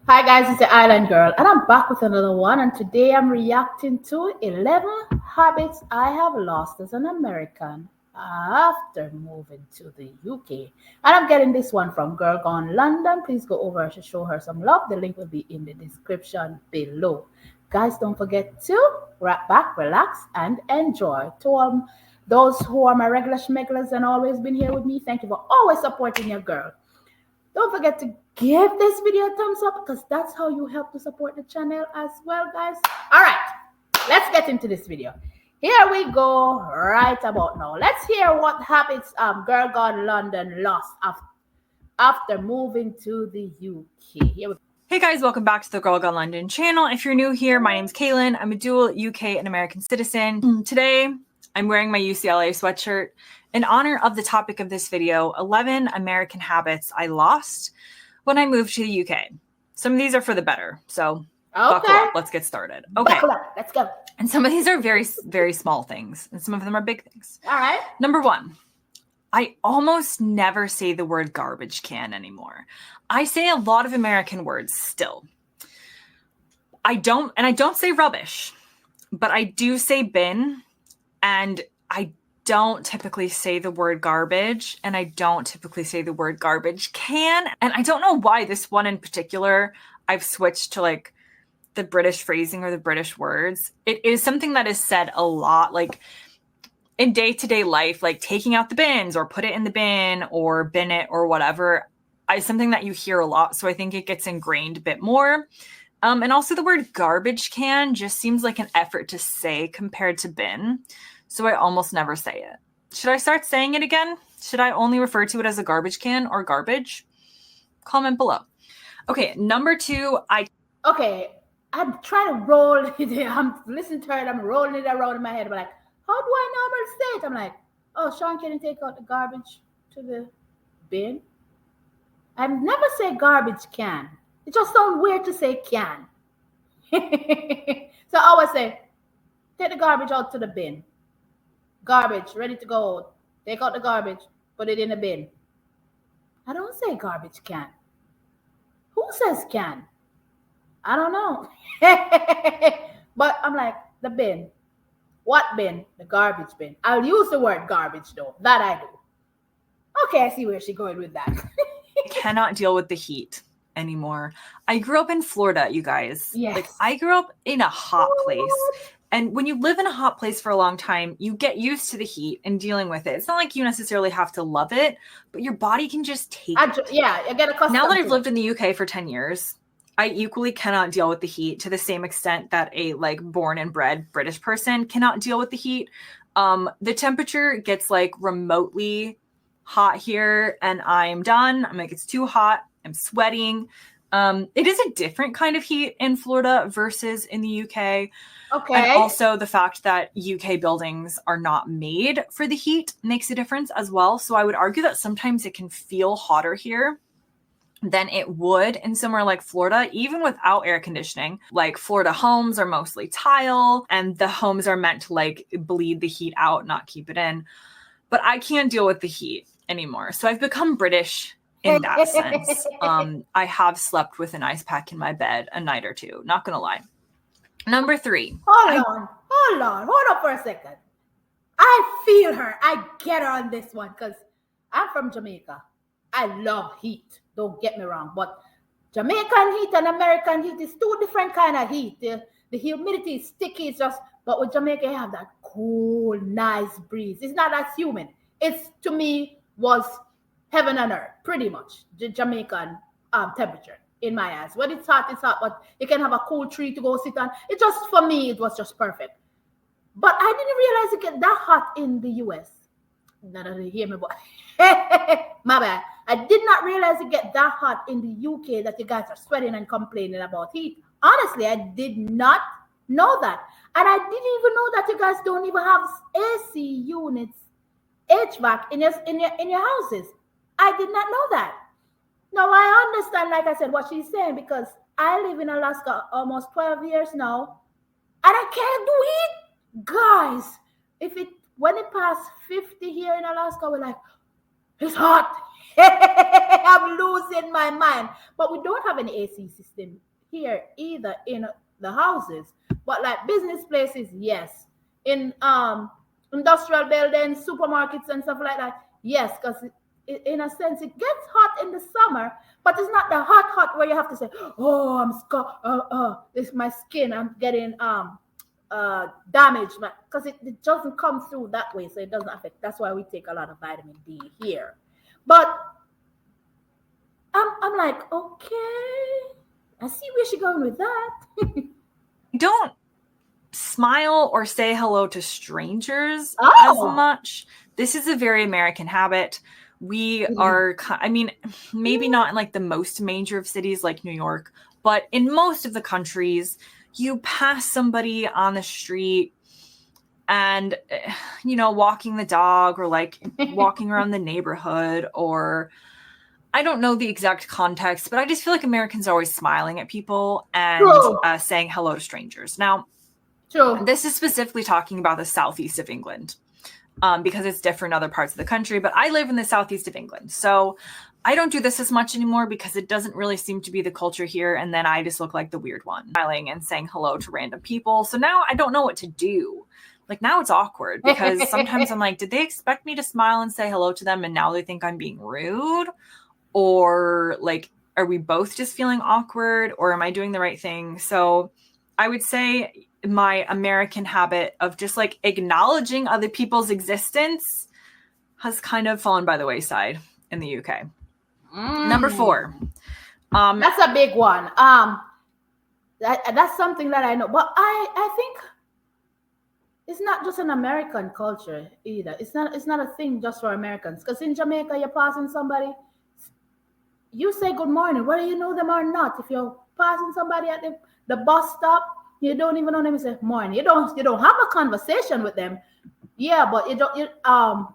Hi guys, it's the Island Girl and I'm back with another one, and today I'm reacting to 11 habits I have lost as an American after moving to the UK. And I'm getting this one from Girl Gone London. Please go over to show her some love. The link will be in the description below. Guys, don't forget to wrap back, relax, and enjoy. To all those who are my regular schmegglers and always been here with me, thank you for always supporting your girl. Don't forget to give this video a thumbs up because that's how you help to support the channel as well, guys. All right, let's get into this video. Here we go right about now. Let's hear what habits Girl Gone London lost after moving to the UK. Here we go. Hey guys, welcome back to the Girl Gone London channel. If you're new here, my name's Kaylin. I'm a dual UK and American citizen. Today, I'm wearing my UCLA sweatshirt in honor of the topic of this video, 11 American habits I lost when I moved to the UK. Some of these are for the better, so buckle up. Let's get started. Okay, buckle up. Let's go. And some of these are very, very small things, and some of them are big things. All right. Number one, I almost never say the word garbage can anymore. I say a lot of American words still. I don't say rubbish, but I do say bin, and I don't typically say the word garbage, and I don't typically say the word garbage can. And I don't know why this one in particular, I've switched to like the British phrasing or the British words. It is something that is said a lot, like in day-to-day life, like taking out the bins or put it in the bin or bin it or whatever. It's something that you hear a lot. So I think it gets ingrained a bit more. And also the word garbage can just seems like an effort to say compared to bin. So I almost never say it. Should I start saying it again? Should I only refer to it as a garbage can or garbage? Comment below. Okay, number two, Okay, I'm trying to roll it. I'm listening to it. I'm rolling it around in my head. But like, how do I normally say it? I'm like, oh, Sean, can you take out the garbage to the bin? I never say garbage can. It just sounds weird to say can. So I always say, take the garbage out to the bin. Garbage, ready to go. Take out the garbage, put it in the bin. I don't say garbage can. Who says can? I don't know. But I'm like, the bin. What bin? The garbage bin. I'll use the word garbage though. That I do. Okay, I see where she's going with that. cannot deal with the heat anymore. I grew up in Florida, you guys. Yes. Like I grew up in a hot place. And when you live in a hot place for a long time, you get used to the heat and dealing with it. It's not like you necessarily have to love it, but your body can just take it. Yeah, you get accustomed. Now that I've lived in the UK for 10 years, I equally cannot deal with the heat to the same extent that a like born and bred British person cannot deal with the heat. The temperature gets like remotely hot here and I'm done. I'm like, it's too hot. I'm sweating. It is a different kind of heat in Florida versus in the UK. Okay. And also the fact that UK buildings are not made for the heat makes a difference as well. So I would argue that sometimes it can feel hotter here than it would in somewhere like Florida, even without air conditioning. Like Florida homes are mostly tile and the homes are meant to like bleed the heat out, not keep it in. But I can't deal with the heat anymore. So I've become British in that sense. I have slept with an ice pack in my bed a night or two, not gonna lie. Number three. Hold on for a second. I feel her. I get her on this one because I'm from Jamaica. I love heat. Don't get me wrong, but Jamaican heat and American heat is two different kind of heat. The humidity is sticky. It's just, but with Jamaica, you have that cool, nice breeze. It's not as humid. It's, to me, was heaven and earth, pretty much, the Jamaican temperature in my eyes. When it's hot, but you can have a cool tree to go sit on. It just, for me, it was just perfect. But I didn't realize it get that hot in the US. None of you hear me, but my bad. I did not realize it get that hot in the UK that you guys are sweating and complaining about heat. Honestly, I did not know that. And I didn't even know that you guys don't even have AC units, HVAC in your houses. I did not know that. Now I understand, like I said, what she's saying, because I live in Alaska almost 12 years now, and I can't do it. Guys, when it passed 50 here in Alaska, we're like, it's hot. I'm losing my mind. But we don't have any AC system here either in the houses. But like business places, yes. In industrial buildings, supermarkets and stuff like that, yes, because in a sense it gets hot in the summer, but it's not the hot where you have to say, oh, this my skin, I'm getting damaged, because it doesn't come through that way, so it doesn't affect. That's why we take a lot of vitamin D here. But I'm like, okay, I see where she's going with that. Don't smile or say hello to strangers as much. This is a very American habit. We are, I mean, maybe not in like the most major of cities like New York, but in most of the countries, you pass somebody on the street and, you know, walking the dog or like walking around the neighborhood, or I don't know the exact context, but I just feel like Americans are always smiling at people and saying hello to strangers. Now, this is specifically talking about the southeast of England. Because it's different in other parts of the country, but I live in the southeast of England. So I don't do this as much anymore because it doesn't really seem to be the culture here. And then I just look like the weird one, smiling and saying hello to random people. So now I don't know what to do. Like now it's awkward because sometimes I'm like, did they expect me to smile and say hello to them? And now they think I'm being rude? Or like, are we both just feeling awkward, or am I doing the right thing? So I would say my American habit of just like acknowledging other people's existence has kind of fallen by the wayside in the UK. Number 4. That's a big one. That's something that I know, but I think it's not just an American culture either. It's not a thing just for Americans. Because in Jamaica, you're passing somebody, you say good morning, whether you know them or not. If you're passing somebody at the bus stop, you don't even know them, you say morning. You don't have a conversation with them. Yeah, but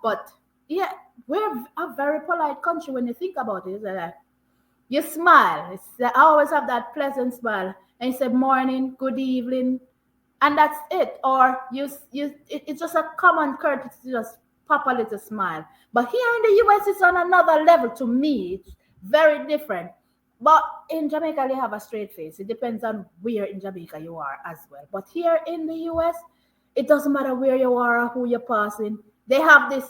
but yeah, we're a very polite country when you think about it. It's like you smile. I always have that pleasant smile, and you say morning, good evening, and that's it. Or it's just a common courtesy to just pop a little smile. But here in the US, it's on another level. To me, it's very different. But in Jamaica, they have a straight face. It depends on where in Jamaica you are as well. But here in the US, it doesn't matter where you are or who you're passing. They have this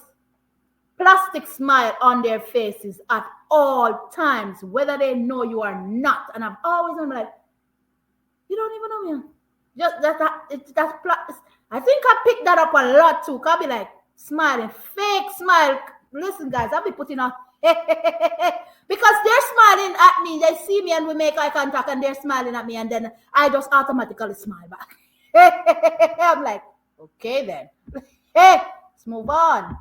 plastic smile on their faces at all times, whether they know you or not. And I've always been like, you don't even know me. Just I think I picked that up a lot too. I'll be like smiling, fake smile. Listen, guys, I'll be putting on because they're smiling at me. They see me and we make eye contact and they're smiling at me, and then I just automatically smile back. I'm like, okay then. Hey, let's move on.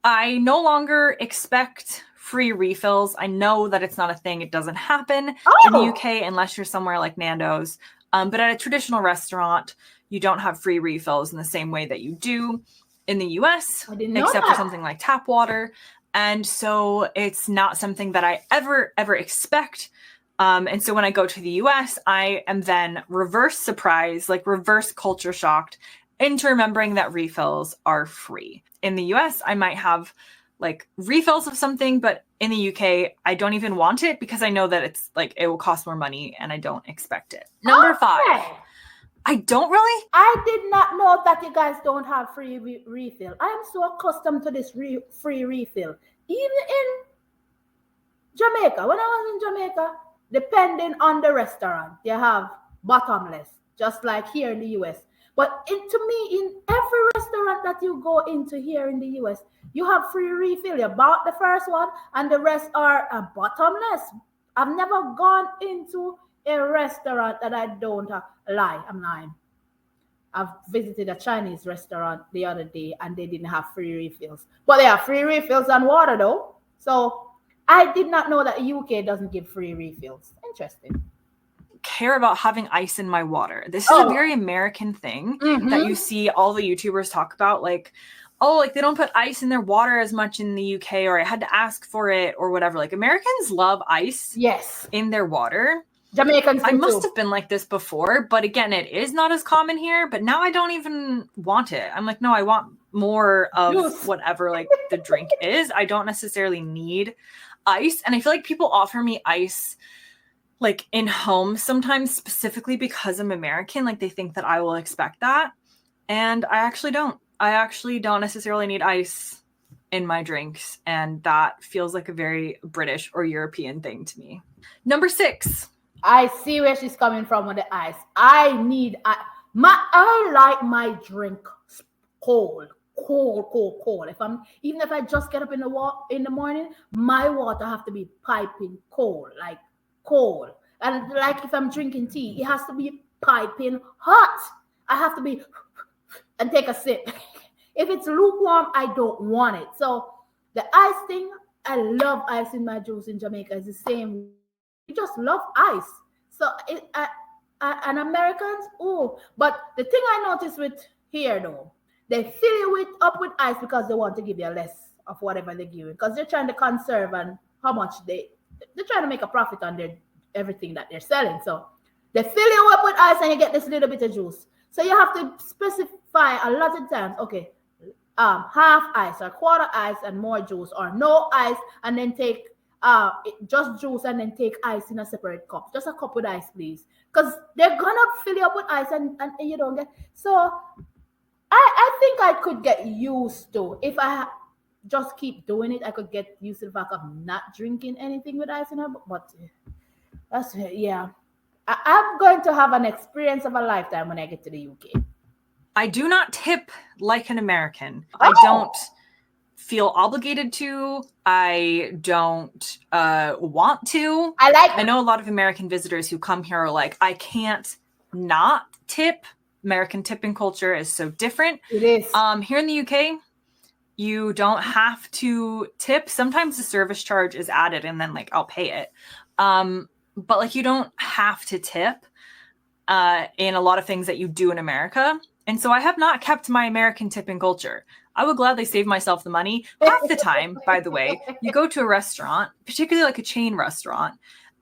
I no longer expect free refills. I know that it's not a thing. It doesn't happen in the UK unless you're somewhere like Nando's. But at a traditional restaurant, you don't have free refills in the same way that you do in the US, except for something like tap water. And so it's not something that I ever expect. And so when I go to the US, I am then reverse surprised, like reverse culture shocked into remembering that refills are free. In the US, I might have like refills of something, but in the UK, I don't even want it because I know that it's like it will cost more money and I don't expect it. Number 5. I don't really. I did not know that you guys don't have free refill. I am so accustomed to this free refill. Even in Jamaica, when I was in Jamaica, depending on the restaurant, you have bottomless, just like here in the US. But to me, in every restaurant that you go into here in the US, you have free refill. You bought the first one and the rest are bottomless. I've never gone into a restaurant that I don't lie. I'm lying. I've visited a Chinese restaurant the other day and they didn't have free refills. But they have free refills on water though. So I did not know that UK doesn't give free refills. Interesting. Care about having ice in my water. This is a very American thing that you see all the YouTubers talk about. Like, oh, like they don't put ice in their water as much in the UK, or I had to ask for it or whatever. Like Americans love ice in their water. Jamaicans I do must too. have been like this before, but again, it is not as common here. But now I don't even want it. I'm like, no, I want more of Juice. whatever like the drink is. I don't necessarily need ice. And I feel like people offer me ice like in home sometimes, specifically because I'm American. Like they think that I will expect that. And I actually don't. I actually don't necessarily need ice in my drinks. And that feels like a very British or European thing to me. Number 6. I see where she's coming from with the ice. I like my drink cold, cold. Even if I just get up in the morning, my water have to be piping cold, like cold. And like if I'm drinking tea, it has to be piping hot. I have to be and take a sip. If it's lukewarm, I don't want it. So the ice thing, I love ice in my juice in Jamaica. It's the same. We just love ice. So and Americans, oh, but the thing I noticed with here though, they fill you up with ice because they want to give you less of whatever they give you because they're trying to conserve and how much they're trying to make a profit on their everything that they're selling. So they fill you up with ice and you get this little bit of juice. So you have to specify a lot of times, okay, half ice or quarter ice and more juice, or no ice and then take just juice and then take ice in a separate cup. Just a cup with ice, please. Because they're gonna fill you up with ice and you don't get. So I think I could get used to if I just keep doing it. I could get used to the fact of not drinking anything with ice in it. But that's yeah. I'm going to have an experience of a lifetime when I get to the UK. I do not tip like an American. Oh! I don't feel obligated to. I don't want to. I know a lot of American visitors who come here are like, I can't not tip. American tipping culture is so different. It is. Here in the UK, you don't have to tip. Sometimes the service charge is added and then like I'll pay it. But like you don't have to tip in a lot of things that you do in America. And so I have not kept my American tipping culture. I would gladly save myself the money. Half the time, by the way, you go to a restaurant, particularly like a chain restaurant,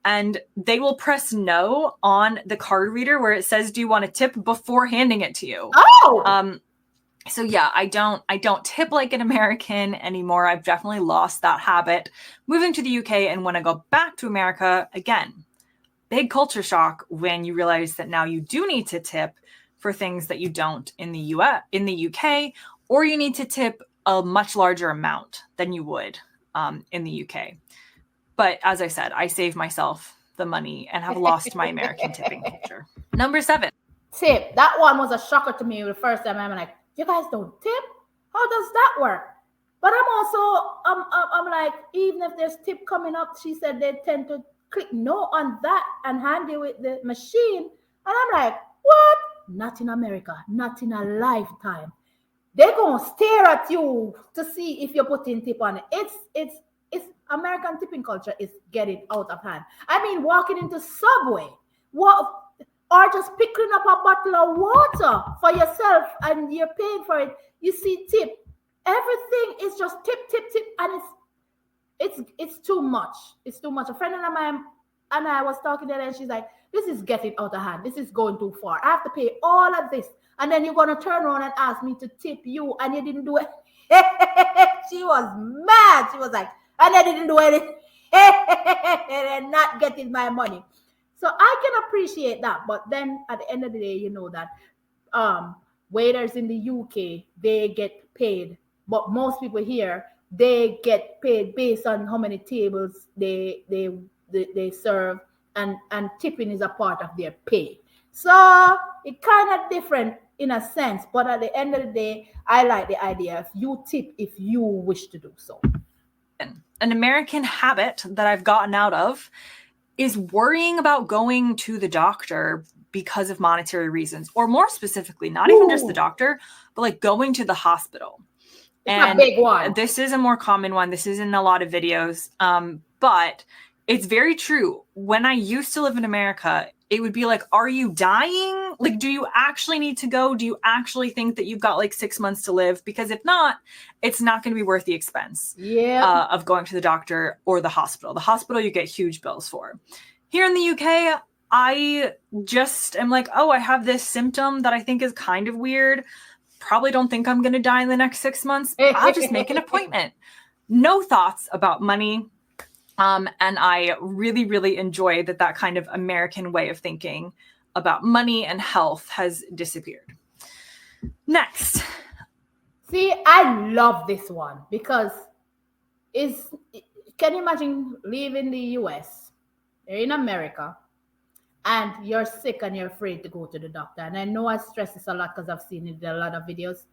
and they will press no on the card reader where it says, do you want to tip before handing it to you? Oh! So yeah, I don't tip like an American anymore. I've definitely lost that habit moving to the UK. And when I go back to America, again, big culture shock when you realize that now you do need to tip for things that you don't in the UK, or you need to tip a much larger amount than you would in the UK. But as I said, I save myself the money and have lost my American tipping culture. Number 7. Tip. That one was a shocker to me the first time. I'm like, you guys don't tip? How does that work? But I'm also, I'm like, even if there's tip coming up, she said they tend to click no on that and hand you with the machine. And I'm like, what? Not in America, not in a lifetime. They're gonna stare at you to see if you're putting tip on it. It's American tipping culture is getting out of hand. I mean, walking into Subway, or just picking up a bottle of water for yourself and you're paying for it. You see tip. Everything is just tip, and it's too much. It's too much. A friend of mine and I was talking to her and she's like, this is getting out of hand. This is going too far. I have to pay all of this. And then you're going to turn around and ask me to tip you and you didn't do it. She was mad. She was like, and I didn't do anything. And not getting my money. So I can appreciate that. But then at the end of the day, you know that waiters in the UK, they get paid. But most people here, they get paid based on how many tables they serve, and tipping is a part of their pay. So it's kind of different in a sense, but at the end of the day, I like the idea of you tip if you wish to do so. An American habit that I've gotten out of is worrying about going to the doctor because of monetary reasons, or more specifically, not even just the doctor, but like going to the hospital. It's a big one. This is a more common one. This is in a lot of videos, but it's very true. When I used to live in America, it would be like, are you dying? Like, do you actually need to go? Do you actually think that you've got like 6 months to live? Because if not, it's not going to be worth the expense of going to the doctor or the hospital. The hospital, you get huge bills for. Here in the UK, I just am like, oh, I have this symptom that I think is kind of weird. Probably don't think I'm going to die in the next 6 months. I'll just make an appointment. No thoughts about money. And I really, really enjoy that kind of American way of thinking about money and health has disappeared. Next. See, I love this one because can you imagine leaving the US? You're in America and you're sick and you're afraid to go to the doctor. And I know I stress this a lot because I've seen it in a lot of videos.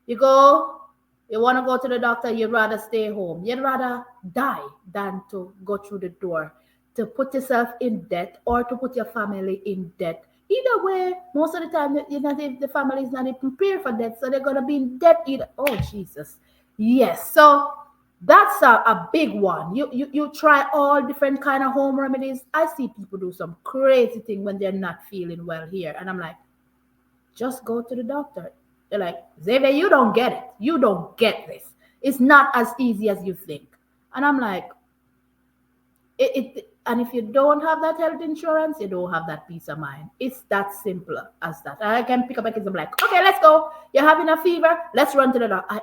You want to go to the doctor, you'd rather stay home. You'd rather die than to go through the door, to put yourself in debt or to put your family in debt. Either way, most of the time, the family is not even prepared for debt, so they're going to be in debt either. Oh, Jesus. Yes. So that's a big one. You try all different kind of home remedies. I see people do some crazy thing when they're not feeling well here. And I'm like, just go to the doctor. They're like, Xavier, you don't get it. You don't get this. It's not as easy as you think. And I'm like, and if you don't have that health insurance, you don't have that peace of mind. It's that simple as that. I can pick up my kids and be like, okay, let's go. You're having a fever. Let's run to the doctor.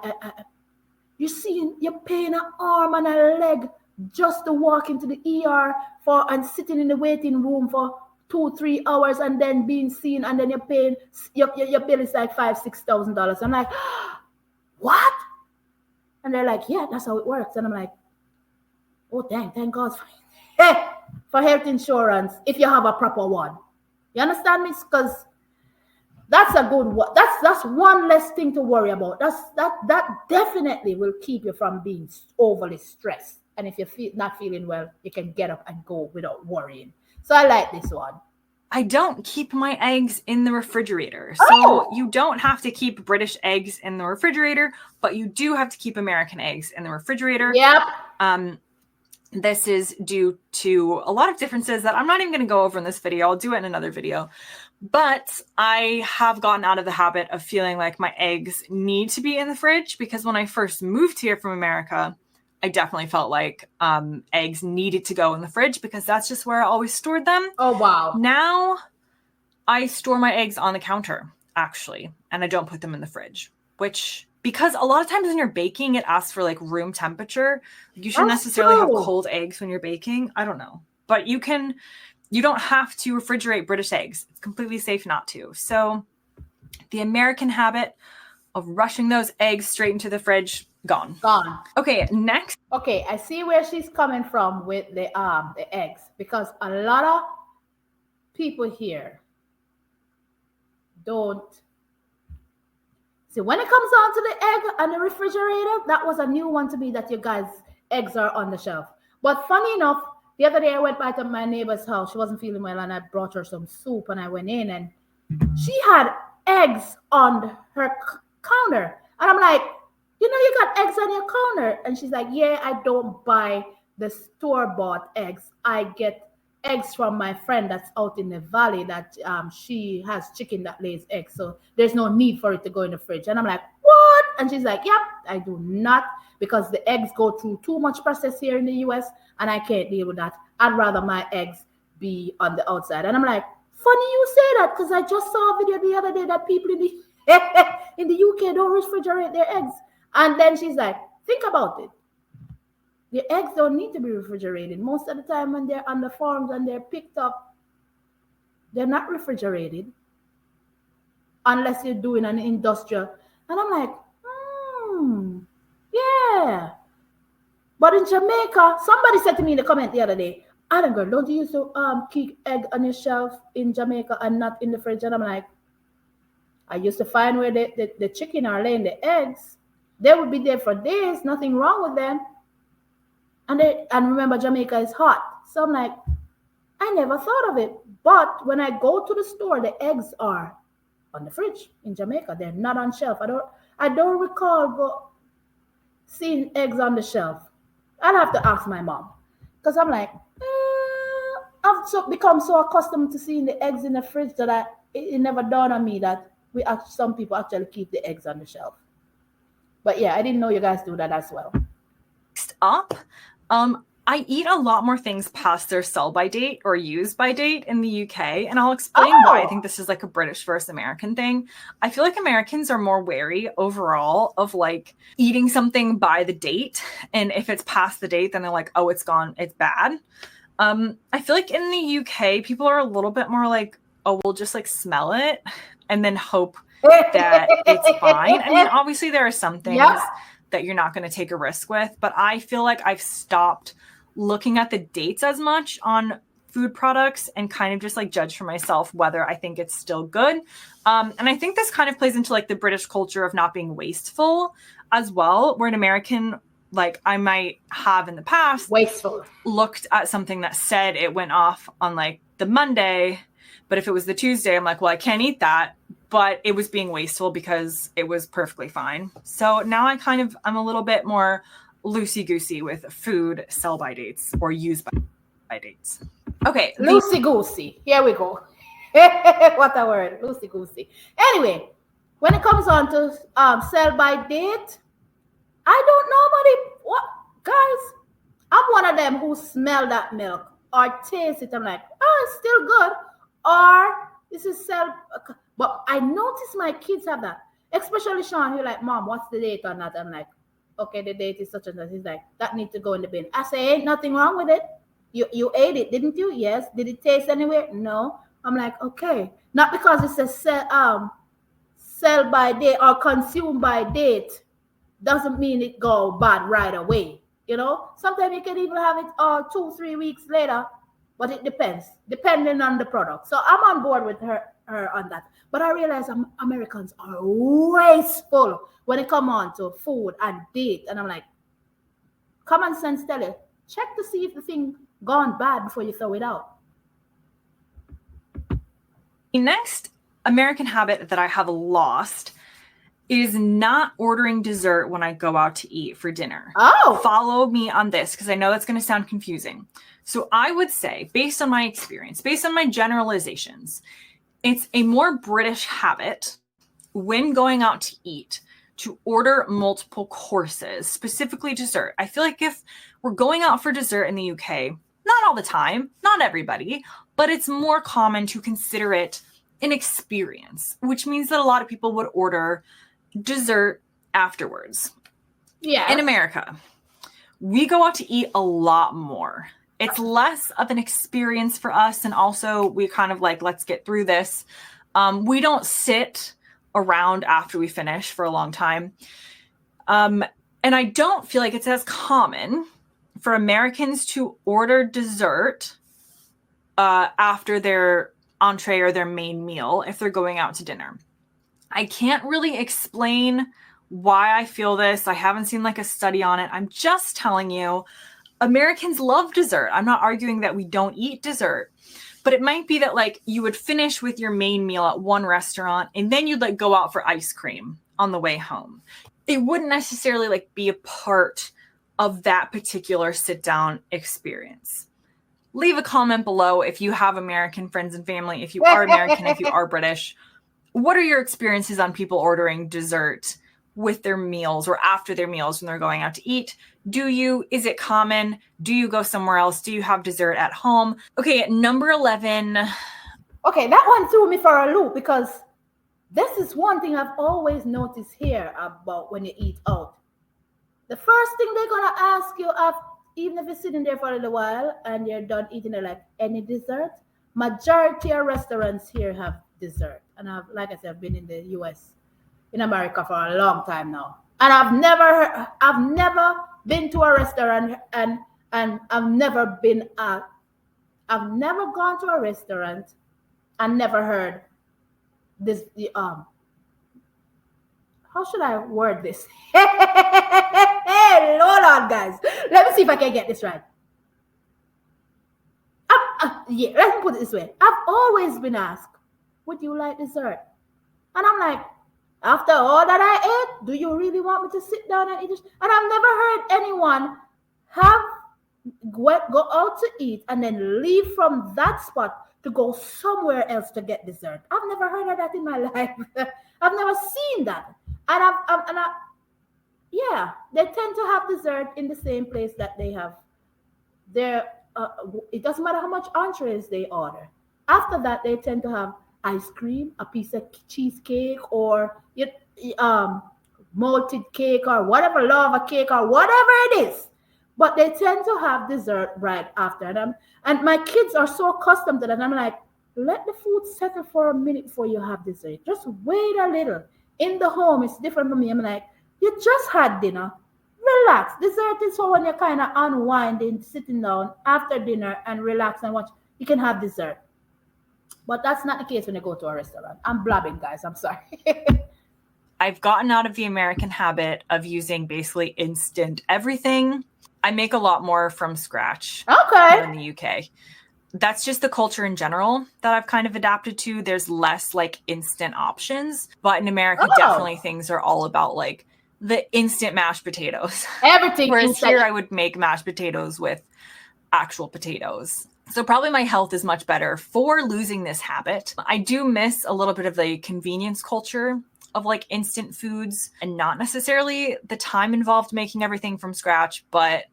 You're paying an arm and a leg just to walk into the ER and sitting in the waiting room for 2-3 hours and then being seen, and then you're paying your bill is like $5,000-$6,000. I'm like, what? And they're like, yeah, that's how it works. And I'm like, oh, thank God for health insurance if you have a proper one. You understand me? Because that's a good one. That's one less thing to worry about. That definitely will keep you from being overly stressed. And if you're not feeling well, you can get up and go without worrying. So I like this one. I don't keep my eggs in the refrigerator. So you don't have to keep British eggs in the refrigerator, but you do have to keep American eggs in the refrigerator. Yep. This is due to a lot of differences that I'm not even going to go over in this video. I'll do it in another video. But I have gotten out of the habit of feeling like my eggs need to be in the fridge, because when I first moved here from America, I definitely felt like eggs needed to go in the fridge because that's just where I always stored them. Oh, wow. Now I store my eggs on the counter, actually, and I don't put them in the fridge, because a lot of times when you're baking, it asks for like room temperature. You shouldn't necessarily have cold eggs when you're baking. I don't know. But you don't have to refrigerate British eggs. It's completely safe not to. So the American habit of rushing those eggs straight into the fridge, gone. Okay, next. Okay, I see where she's coming from with the eggs, because a lot of people here don't see when it comes down to the egg and the refrigerator. That was a new one to me, that you guys' eggs are on the shelf. But funny enough, the other day I went by to my neighbor's house. She wasn't feeling well, and I brought her some soup, and I went in and she had eggs on her counter. And I'm like, you got eggs on your counter? And she's like, yeah, I don't buy the store-bought eggs. I get eggs from my friend that's out in the valley that she has chicken that lays eggs. So there's no need for it to go in the fridge. And I'm like, what? And she's like, yep, I do not, because the eggs go through too much process here in the US and I can't deal with that. I'd rather my eggs be on the outside. And I'm like, funny you say that, because I just saw a video the other day that people in the UK don't refrigerate their eggs. And then she's like, think about it. The eggs don't need to be refrigerated. Most of the time when they're on the farms and they're picked up, they're not refrigerated unless you're doing an industrial. And I'm like, yeah. But in Jamaica, somebody said to me in the comment the other day, Adam girl, don't you used to keep egg on your shelf in Jamaica and not in the fridge? And I'm like, I used to find where the chicken are laying the eggs. They would be there for days, nothing wrong with them. And remember, Jamaica is hot. So I'm like, I never thought of it. But when I go to the store, the eggs are on the fridge in Jamaica. They're not on shelf. I don't recall seeing eggs on the shelf. I'll have to ask my mom. Because I'm like, I've become so accustomed to seeing the eggs in the fridge that it never dawned on me that some people actually keep the eggs on the shelf. But yeah, I didn't know you guys do that as well. Next up, I eat a lot more things past their sell by date or use by date in the UK, and I'll explain why I think this is like a British versus American thing. I feel like Americans are more wary overall of like eating something by the date, and if it's past the date, then they're like, oh, it's gone, it's bad. I feel like in the UK, people are a little bit more like, oh, we'll just like smell it and then hope that it's fine. I mean, obviously there are some things that you're not going to take a risk with, but I feel like I've stopped looking at the dates as much on food products and kind of just like judge for myself whether I think it's still good. And I think this kind of plays into like the British culture of not being wasteful as well, where an American, like I might have in the past, wasteful, looked at something that said it went off on like the Monday, but if it was the Tuesday, I'm like, well, I can't eat that. But it was being wasteful because it was perfectly fine. So now I'm a little bit more loosey-goosey with food sell by dates or use by dates. Okay. Loosey-goosey. Here we go. What a word. Loosey-goosey. Anyway, when it comes on to sell by date, I don't know what, guys, I'm one of them who smell that milk or taste it. I'm like, oh, it's still good. Or this is sell. But I notice my kids have that. Especially Sean, who's like, Mom, what's the date on that? I'm like, okay, the date is such and such. He's like, that needs to go in the bin. I say, ain't nothing wrong with it. You ate it, didn't you? Yes. Did it taste anywhere? No. I'm like, okay. Not because it says sell by date or consume by date doesn't mean it go bad right away. You know, sometimes you can even have it 2-3 weeks later, but it depends, depending on the product. So I'm on board with her on that. But I realize Americans are wasteful when it comes on to food and date. And I'm like, common sense tell you, check to see if the thing gone bad before you throw it out. The next American habit that I have lost is not ordering dessert when I go out to eat for dinner. Oh! Follow me on this because I know that's going to sound confusing. So I would say, based on my experience, based on my generalizations, it's a more British habit when going out to eat to order multiple courses, specifically dessert. I feel like if we're going out for dessert in the UK, not all the time, not everybody, but it's more common to consider it an experience, which means that a lot of people would order dessert afterwards. Yeah. In America, we go out to eat a lot more. It's less of an experience for us. And also we kind of like, let's get through this. We don't sit around after we finish for a long time. And I don't feel like it's as common for Americans to order dessert after their entree or their main meal if they're going out to dinner. I can't really explain why I feel this. I haven't seen like a study on it. I'm just telling you, Americans love dessert. I'm not arguing that we don't eat dessert, but it might be that like you would finish with your main meal at one restaurant and then you'd like go out for ice cream on the way home. It wouldn't necessarily like be a part of that particular sit down experience. Leave a comment below if you have American friends and family, if you are American, if you are British. What are your experiences on people ordering dessert with their meals or after their meals when they're going out to eat? Is it common? Do you go somewhere else? Do you have dessert at home? Okay, at number 11. Okay, that one threw me for a loop because this is one thing I've always noticed here about when you eat out. The first thing they're going to ask you, even if you're sitting there for a little while and you're done eating, they're like, any dessert? Majority of restaurants here have dessert. And like I said, I've been in the US, in America for a long time now. And I've never been to a restaurant and I've never gone to a restaurant and never heard this, how should I word this? Hey, hold on, guys. Let me see if I can get this right. Yeah, let me put it this way. I've always been asked, would you like dessert? And I'm like, after all that I ate, do you really want me to sit down and eat this? And I've never heard anyone go out to eat and then leave from that spot to go somewhere else to get dessert. I've never heard of that in my life. I've never seen that. And yeah, they tend to have dessert in the same place that they have they're it doesn't matter how much entrees they order. After that, they tend to have ice cream, a piece of cheesecake, or um, malted cake, or whatever, lava cake, or whatever it is. But they tend to have dessert right after. And my kids are so accustomed to that. I'm like, let the food settle for a minute before you have dessert. Just wait a little. In the home, it's different for me. I'm like, you just had dinner. Relax. Dessert is for when you're kind of unwinding, sitting down after dinner and relax and watch. You can have dessert. But that's not the case when you go to a restaurant. I'm blabbing, guys. I'm sorry. I've gotten out of the American habit of using basically instant everything. I make a lot more from scratch here in the UK. That's just the culture in general that I've kind of adapted to. There's less like instant options, but in America, definitely things are all about like the instant mashed potatoes. Everything. Whereas here I would make mashed potatoes with actual potatoes. So probably my health is much better for losing this habit. I do miss a little bit of the convenience culture of like instant foods and not necessarily the time involved making everything from scratch. But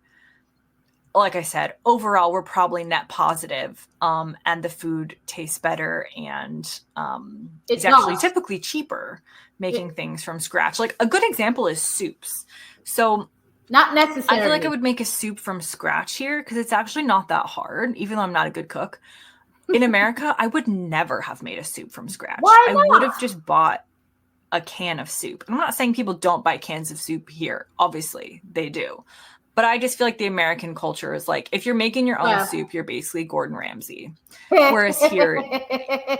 like I said, overall, we're probably net positive, and the food tastes better, and it's actually typically cheaper making things from scratch. Like a good example is soups. So not necessarily. I feel like I would make a soup from scratch here because it's actually not that hard, even though I'm not a good cook. In America, I would never have made a soup from scratch. Why not? I would have just bought a can of soup. I'm not saying people don't buy cans of soup here. Obviously, they do. But I just feel like the American culture is like, if you're making your own soup, you're basically Gordon Ramsay. Whereas here,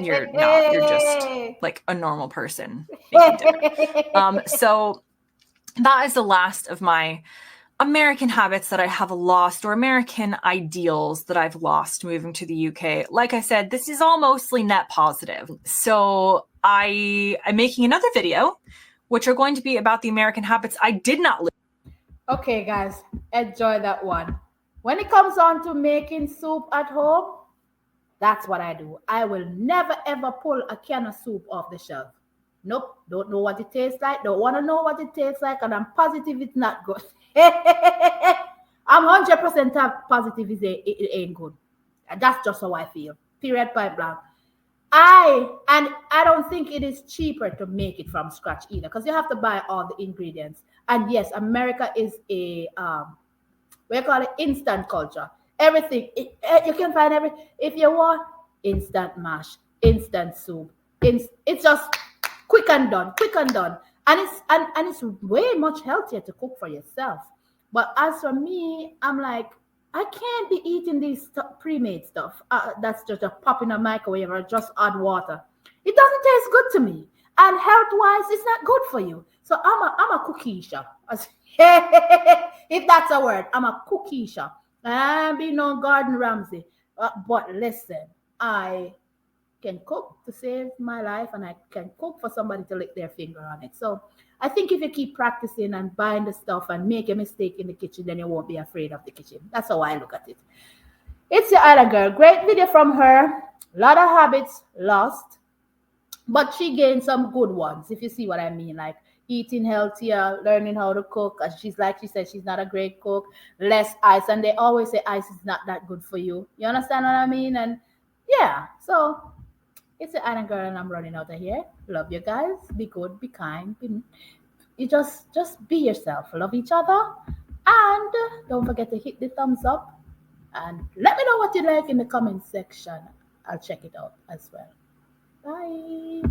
you're not. You're just like a normal person making dinner. So that is the last of my American habits that I have lost, or American ideals that I've lost moving to the UK. Like I said, this is all mostly net positive. So I'm making another video, which are going to be about the American habits I did not live. Okay, guys, enjoy that one. When it comes on to making soup at home, that's what I do. I will never ever pull a can of soup off the shelf. Nope, don't know what it tastes like, don't want to know what it tastes like, and I'm positive it's not good. I'm 100% positive it ain't good. That's just how I feel. Period, point blank. I don't think it is cheaper to make it from scratch either, because you have to buy all the ingredients. And yes, America is a we call it instant culture. Everything you can find if you want instant mash, instant soup. It's just quick and done, and it's way much healthier to cook for yourself. But as for me, I'm like, I can't be eating these pre-made stuff. That's just a pop in a microwave or just add water. It doesn't taste good to me, and health-wise, it's not good for you. So I'm a cookiesha. If that's a word, I'm a cookiesha. I'm being no Gordon Ramsay. But listen, I can cook to save my life, and I can cook for somebody to lick their finger on it. So I think if you keep practicing and buying the stuff and make a mistake in the kitchen, then you won't be afraid of the kitchen. That's how I look at it. It's the other girl. Great video from her. A lot of habits lost, but she gained some good ones, if you see what I mean. Like eating healthier, learning how to cook. And she said, she's not a great cook. Less ice. And they always say ice is not that good for you. You understand what I mean? And yeah, so it's the Anna girl, and I'm running out of here. Love you guys. Be good, be kind. You just be yourself. Love each other. And don't forget to hit the thumbs up. And let me know what you like in the comment section. I'll check it out as well. Bye.